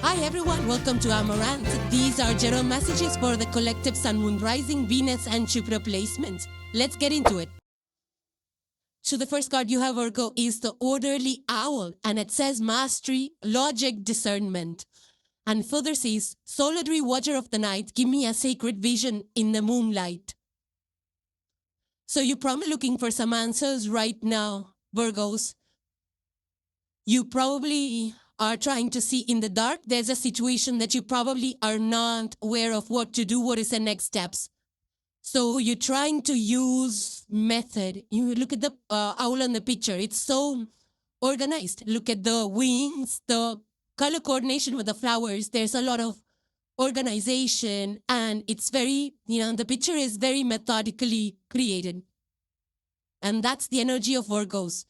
Hi everyone, welcome to Amaranth. These are general messages for the collective Sun, Moon, Rising, Venus and Jupiter placements. Let's get into it. So the first card you have, Virgo, is the Orderly Owl, and it says Mastery, Logic, Discernment. And further says, Solitary Watcher of the Night, give me a sacred vision in the moonlight. So you're probably looking for some answers right now, Virgos. You probably are trying to see in the dark. There's a situation that you probably are not aware of what to do, what is the next steps. So you're trying to use method. You look at the owl on the picture. It's so organized. Look at the wings, the color coordination with the flowers. There's a lot of organization and it's very, the picture is very methodically created. And that's the energy of Virgos.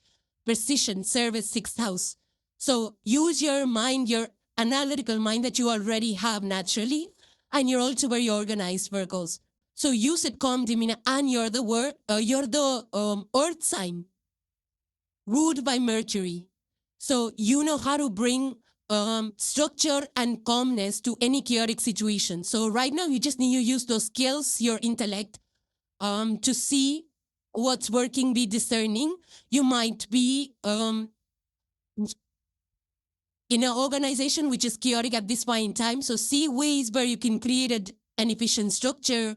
Precision, service, sixth house. So use your mind, your analytical mind that you already have naturally, and you're also very organized, Virgos. So use it, calm, demeanor, and you're the earth sign, ruled by Mercury. So you know how to bring structure and calmness to any chaotic situation. So right now you just need to use those skills, your intellect, to see what's working, be discerning. You might be in an organization which is chaotic at this point in time. So see ways where you can create an efficient structure.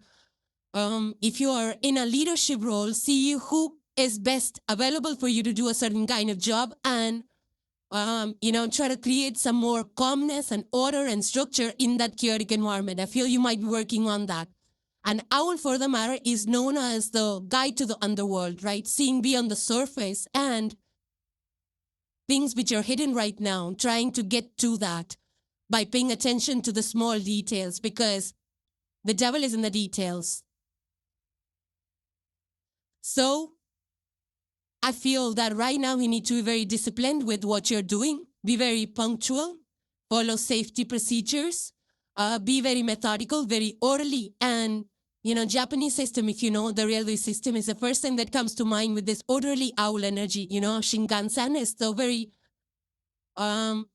If you are in a leadership role, see who is best available for you to do a certain kind of job and, try to create some more calmness and order and structure in that chaotic environment. I feel you might be working on that. An owl, for the matter, is known as the guide to the underworld, right? Seeing beyond the surface and things which are hidden right now, trying to get to that by paying attention to the small details, because the devil is in the details. So I feel that right now you need to be very disciplined with what you're doing, be very punctual, follow safety procedures, be very methodical, very orderly. And Japanese system, if you know the railway system, is the first thing that comes to mind with this orderly owl energy. Shinkansen is the very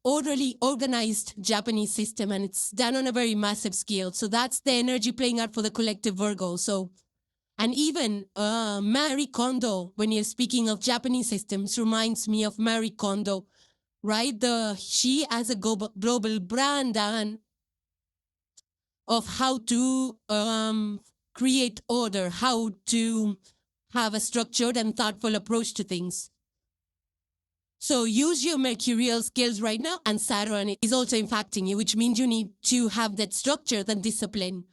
orderly, organized Japanese system, and it's done on a very massive scale. So that's the energy playing out for the collective Virgo. So, and even Marie Kondo, when you're speaking of Japanese systems, reminds me of Marie Kondo, right? She as a global brand and of how to create order, how to have a structured and thoughtful approach to things. So use your mercurial skills right now, and Saturn is also impacting you, which means you need to have that structure, that discipline,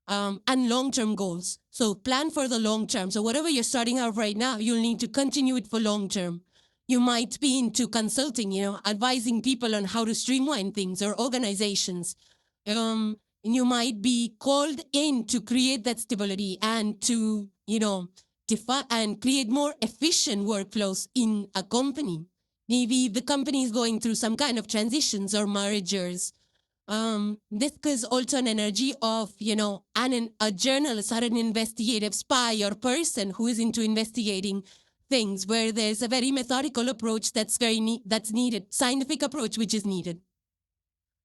and long-term goals. So plan for the long term. So whatever you're starting out right now, you'll need to continue it for long term. You might be into consulting, advising people on how to streamline things or organizations. And you might be called in to create that stability and to, define and create more efficient workflows in a company. Maybe the company is going through some kind of transitions or mergers. This is also an energy of, a journalist or an investigative spy or person who is into investigating things, where there's a very methodical approach that's needed, scientific approach which is needed.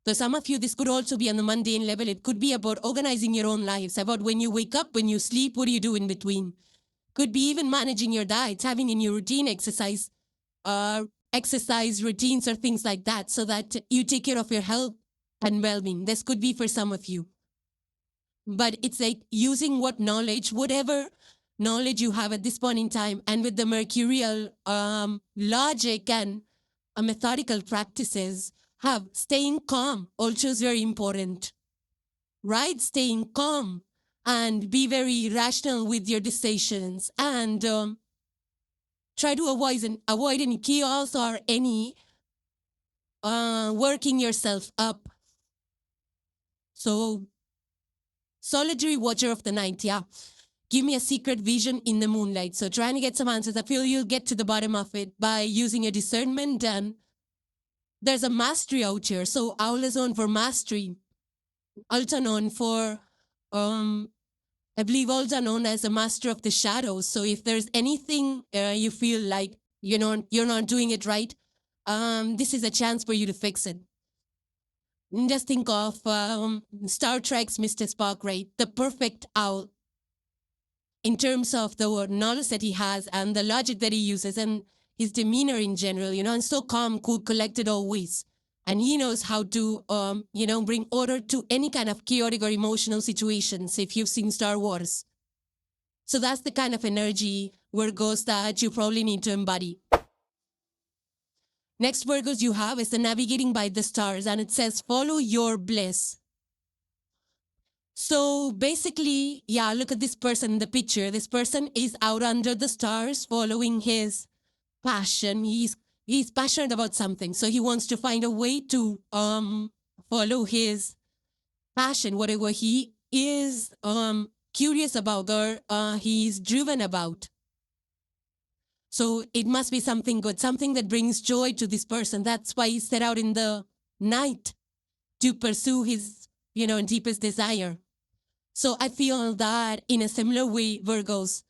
So some of you, this could also be on the mundane level. It could be about organizing your own lives, about when you wake up, when you sleep, what do you do in between? Could be even managing your diets, having in your routine exercise routines or things like that, so that you take care of your health and well-being. This could be for some of you. But it's like using whatever knowledge you have at this point in time, and with the mercurial logic and methodical practices, staying calm also is very important, right? Staying calm and be very rational with your decisions, and try to avoid any chaos or any working yourself up. So, solitary watcher of the night, yeah. Give me a secret vision in the moonlight. So trying to get some answers. I feel you'll get to the bottom of it by using your discernment. And there's a mastery out here. So owl is known for mastery. Also known for, I believe also known as the master of the shadows. So if there's anything you feel like you're not doing it right, this is a chance for you to fix it. just think of Star Trek's Mr. Spock, right? The perfect owl in terms of the knowledge that he has and the logic that he uses and his demeanor in general, and so calm, cool, collected always. And he knows how to, bring order to any kind of chaotic or emotional situations if you've seen Star Wars. So that's the kind of energy, Virgos, that you probably need to embody. Next Virgos you have is the navigating by the stars, and it says, follow your bliss. So basically, yeah, look at this person in the picture. This person is out under the stars following his passion. He's passionate about something. So he wants to find a way to follow his passion, whatever he is curious about or he's driven about. So it must be something good, something that brings joy to this person. That's why he set out in the night to pursue his, deepest desire. So I feel that in a similar way, Virgos,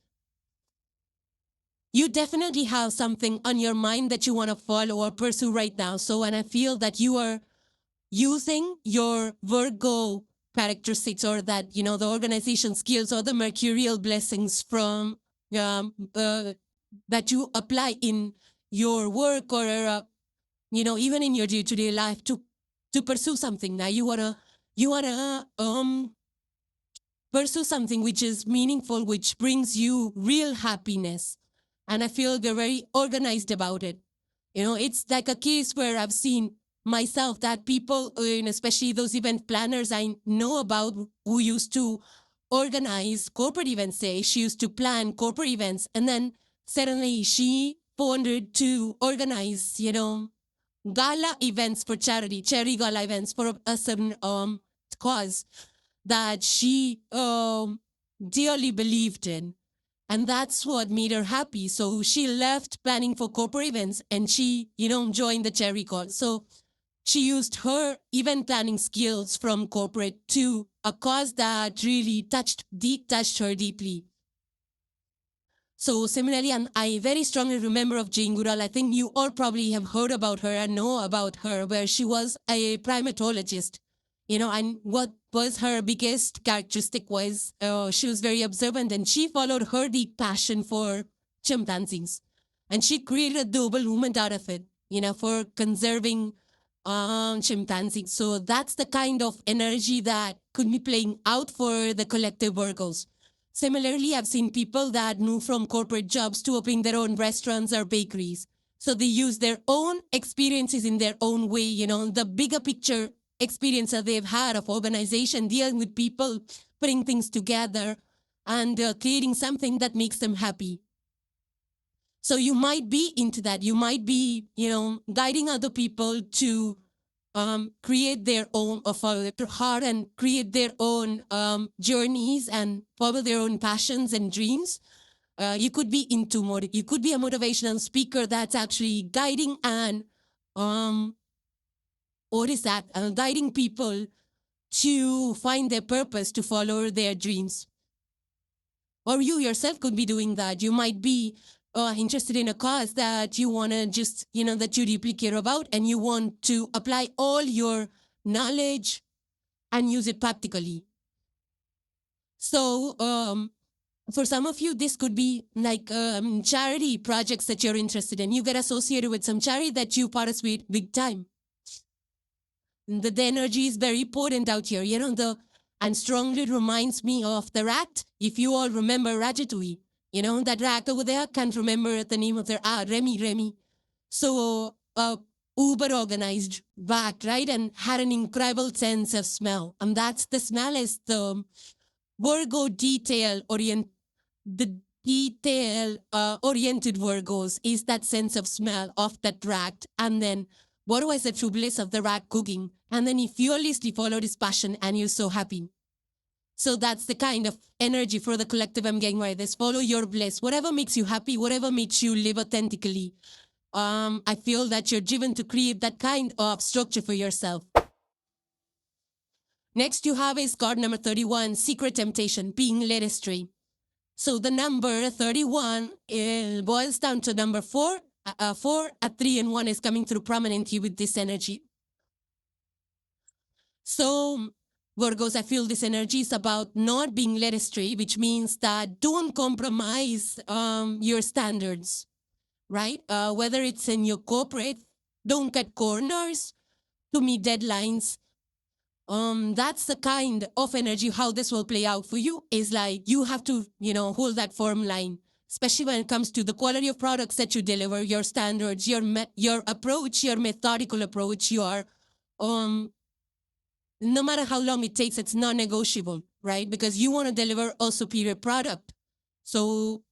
you definitely have something on your mind that you want to follow or pursue right now. So when I feel that you are using your Virgo characteristics or that, the organization skills or the mercurial blessings from that you apply in your work or, even in your day-to-day life to pursue something. Now you wanna pursue something which is meaningful, which brings you real happiness. And I feel they're very organized about it. It's like a case where I've seen myself that people, especially those event planners I know about who used to organize corporate events, say she used to plan corporate events, and then suddenly she wanted to organize, gala events for charity gala events for a certain cause that she dearly believed in. And that's what made her happy. So she left planning for corporate events and she, joined the charity cause. So she used her event planning skills from corporate to a cause that really touched her deeply. So similarly, and I very strongly remember of Jane Goodall. I think you all probably have heard about her and know about her, where she was a primatologist. And what was her biggest characteristic was she was very observant and she followed her deep passion for chimpanzees. And she created a global movement out of it, for conserving chimpanzees. So that's the kind of energy that could be playing out for the collective Virgos. Similarly, I've seen people that move from corporate jobs to opening their own restaurants or bakeries. So they use their own experiences in their own way, the bigger picture experience that they've had of organization, dealing with people, putting things together, and creating something that makes them happy. So you might be into that. You might be, guiding other people to create their own, or follow their heart and create their own journeys and follow their own passions and dreams. You could be you could be a motivational speaker that's actually guiding and guiding people to find their purpose, to follow their dreams. Or you yourself could be doing that. You might be interested in a cause that you want to just, that you deeply care about, and you want to apply all your knowledge and use it practically. So for some of you, this could be like charity projects that you're interested in. You get associated with some charity that you participate big time. The energy is very potent out here, and strongly reminds me of the rat. If you all remember Ratatouille, that rat over there, can't remember the name of their, Remy. So, uber organized rat, right? And had an incredible sense of smell. And that's the smell is the Virgo the detail oriented Virgos is that sense of smell of that rat. And then what was the true bliss of the rat cooking? And then he fearlessly followed his passion and you're so happy. So that's the kind of energy for the collective I'm getting right. This follow your bliss. Whatever makes you happy, whatever makes you live authentically. I feel that you're driven to create that kind of structure for yourself. Next you have is card number 31, Secret Temptation, being led astray. So the number 31 boils down to number 4. 4, 3, and 1 is coming through prominently with this energy. So, Virgos, I feel this energy is about not being led astray, which means that don't compromise your standards, right? Whether it's in your corporate, don't cut corners to meet deadlines. That's the kind of energy. How this will play out for you is like you have to, hold that firm line, especially when it comes to the quality of products that you deliver, your standards, your approach, your methodical approach, your no matter how long it takes, it's non-negotiable, right? Because you want to deliver a superior product. So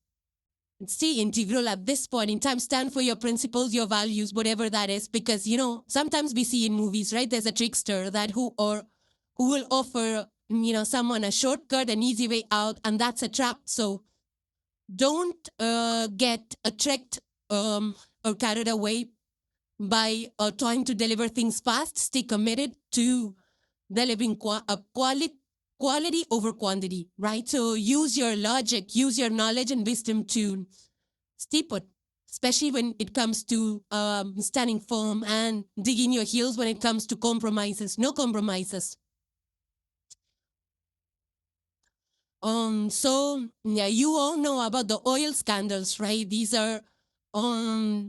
stay integral at this point in time. Stand for your principles, your values, whatever that is. Because, sometimes we see in movies, right? There's a trickster who will offer, someone a shortcut, an easy way out, and that's a trap. So don't get tricked or carried away by trying to deliver things fast. Stay committed to delivering quality over quantity, right? So use your logic, use your knowledge and wisdom to stay put, especially when it comes to standing firm and digging your heels when it comes to compromises. No compromises. So yeah, you all know about the oil scandals, right? These are I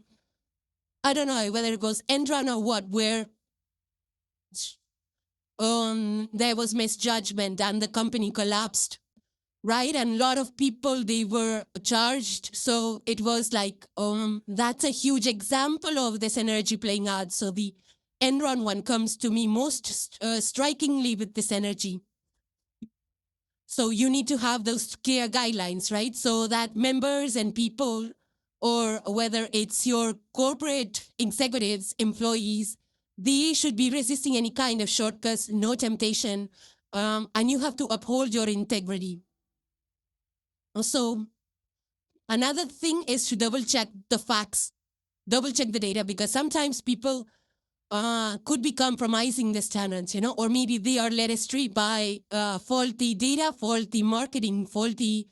don't know whether it goes Enron or what, where there was misjudgment and the company collapsed, right? And a lot of people, they were charged. So it was like, that's a huge example of this energy playing out. So the Enron one comes to me most strikingly with this energy. So you need to have those clear guidelines, right? So that members and people, or whether it's your corporate executives, employees, they should be resisting any kind of shortcuts, no temptation, and you have to uphold your integrity. So another thing is to double check the facts, double check the data, because sometimes people could be compromising the standards, or maybe they are led astray by faulty data, faulty marketing, faulty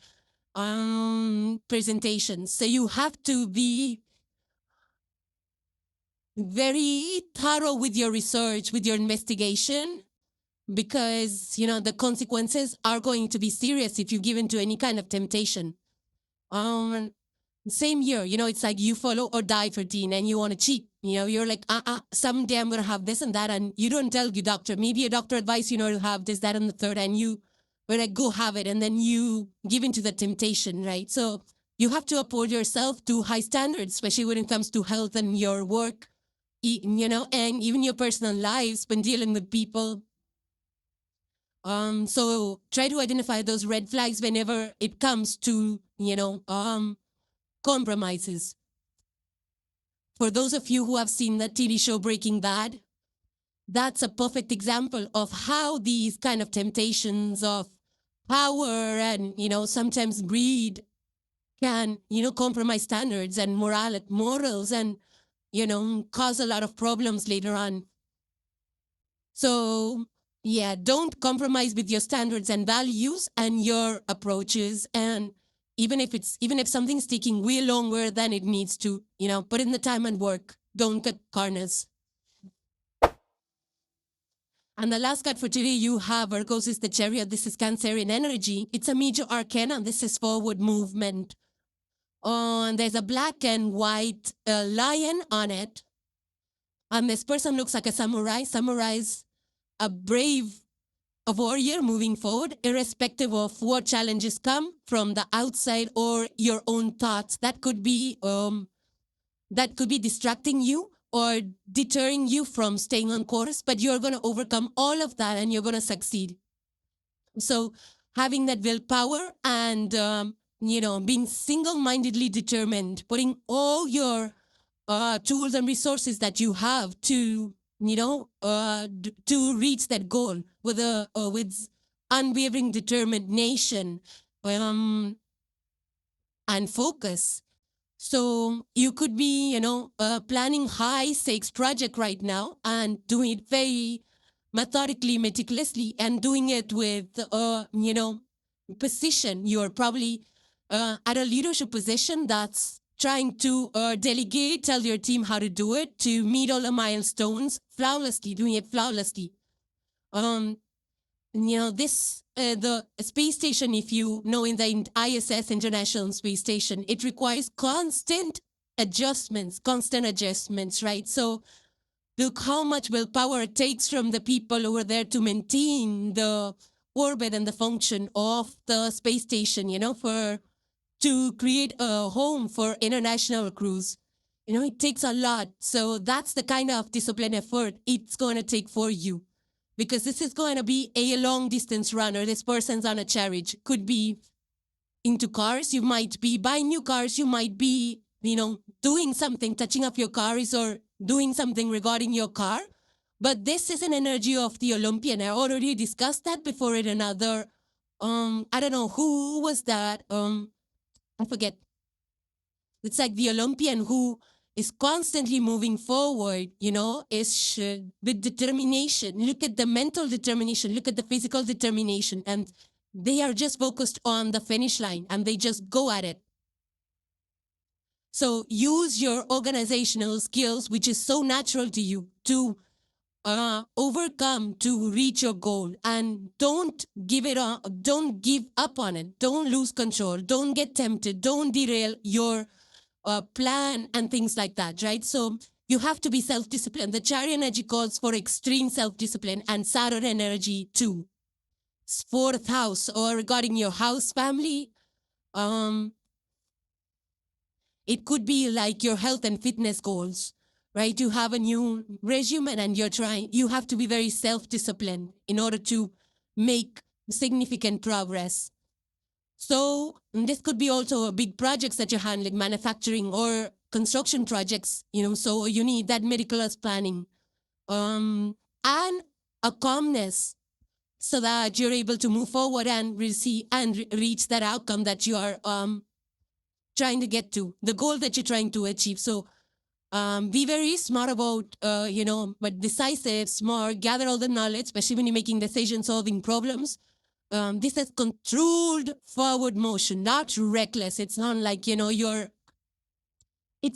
presentations. So you have to be very thorough with your research, with your investigation, because, the consequences are going to be serious if you give in to any kind of temptation. Same year, it's like you follow or die for teen and you want to cheat. You're like, someday I'm going to have this and that. And you don't tell your doctor. Maybe a doctor advised you to have this, that, and the third. And you were like, go have it. And then you give into the temptation, right? So you have to uphold yourself to high standards, especially when it comes to health and your work, and even your personal lives when dealing with people. So try to identify those red flags whenever it comes to, compromises. For those of you who have seen the TV show Breaking Bad, that's a perfect example of how these kind of temptations of power and, sometimes greed can, compromise standards and morals and, cause a lot of problems later on. So yeah, don't compromise with your standards and values and your approaches. And even if something's taking way longer than it needs to, put in the time and work. Don't cut corners. And the last card for today you have, Virgos, is the Chariot. This is Cancerian energy. It's a major arcana. This is forward movement. And there's a black and white lion on it. And this person looks like a samurai. Samurai's a brave a warrior moving forward, irrespective of what challenges come from the outside or your own thoughts. That could be distracting you or deterring you from staying on course, but you're going to overcome all of that and you're going to succeed. So having that willpower and, being single-mindedly determined, putting all your tools and resources that you have to, to reach that goal with unwavering determination and focus. So you could be, planning high stakes project right now and doing it very methodically, meticulously, and doing it with, position. You're probably at a leadership position that's trying to delegate, tell your team how to do it, to meet all the milestones flawlessly, doing it flawlessly. This the space station, if you know, in the ISS, International Space Station, it requires constant adjustments, right? So look how much willpower it takes from the people over there to maintain the orbit and the function of the space station, to create a home for international crews. It takes a lot. So that's the kind of discipline effort it's going to take for you. Because this is going to be a long distance runner. This person's on a chariot. Could be into cars. You might be buying new cars. You might be, doing something, touching up your cars or doing something regarding your car. But this is an energy of the Olympian. I already discussed that before in another, I don't know, who was that? I forget. It's like the Olympian who is constantly moving forward, is with determination. Look at the mental determination, look at the physical determination, and they are just focused on the finish line and they just go at it. So use your organizational skills, which is so natural to you, to overcome, to reach your goal, and don't give up on it. Don't lose control. Don't get tempted. Don't derail your plan and things like that, right? So you have to be self-disciplined. The chariot energy calls for extreme self-discipline, and Saturn energy too. Fourth house, or regarding your house family, it could be like your health and fitness goals, right? You have a new regimen and you have to be very self-disciplined in order to make significant progress. So this could be also big projects that you're handling, manufacturing or construction projects, so you need that meticulous planning, and a calmness so that you're able to move forward and reach that outcome that you are trying to get to, the goal that you're trying to achieve. So be very smart about, but decisive, smart, gather all the knowledge, especially when you're making decisions, solving problems. This is controlled forward motion, not reckless. It's not like, it's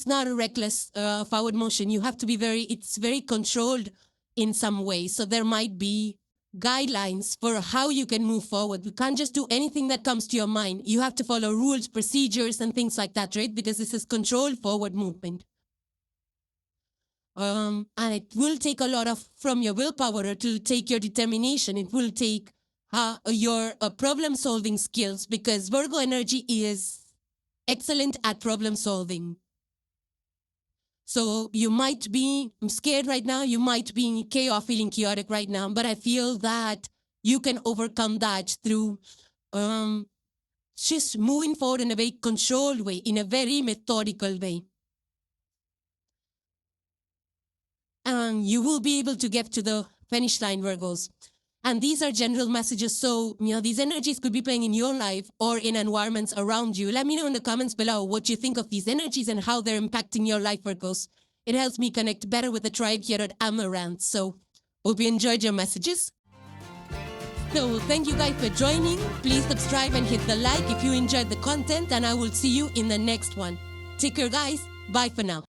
not a reckless forward motion. You have to be it's very controlled in some way. So there might be guidelines for how you can move forward. You can't just do anything that comes to your mind. You have to follow rules, procedures, and things like that, right? Because this is controlled forward movement. And it will take a lot from your willpower to take your determination. It will take your problem-solving skills, because Virgo energy is excellent at problem-solving. So you might be scared right now. You might be in chaos, feeling chaotic right now. But I feel that you can overcome that through just moving forward in a very controlled way, in a very methodical way. And you will be able to get to the finish line, Virgos. And these are general messages. So, these energies could be playing in your life or in environments around you. Let me know in the comments below what you think of these energies and how they're impacting your life, Virgos. It helps me connect better with the tribe here at Amaranth. So, hope you enjoyed your messages. So, thank you guys for joining. Please subscribe and hit the like if you enjoyed the content. And I will see you in the next one. Take care, guys. Bye for now.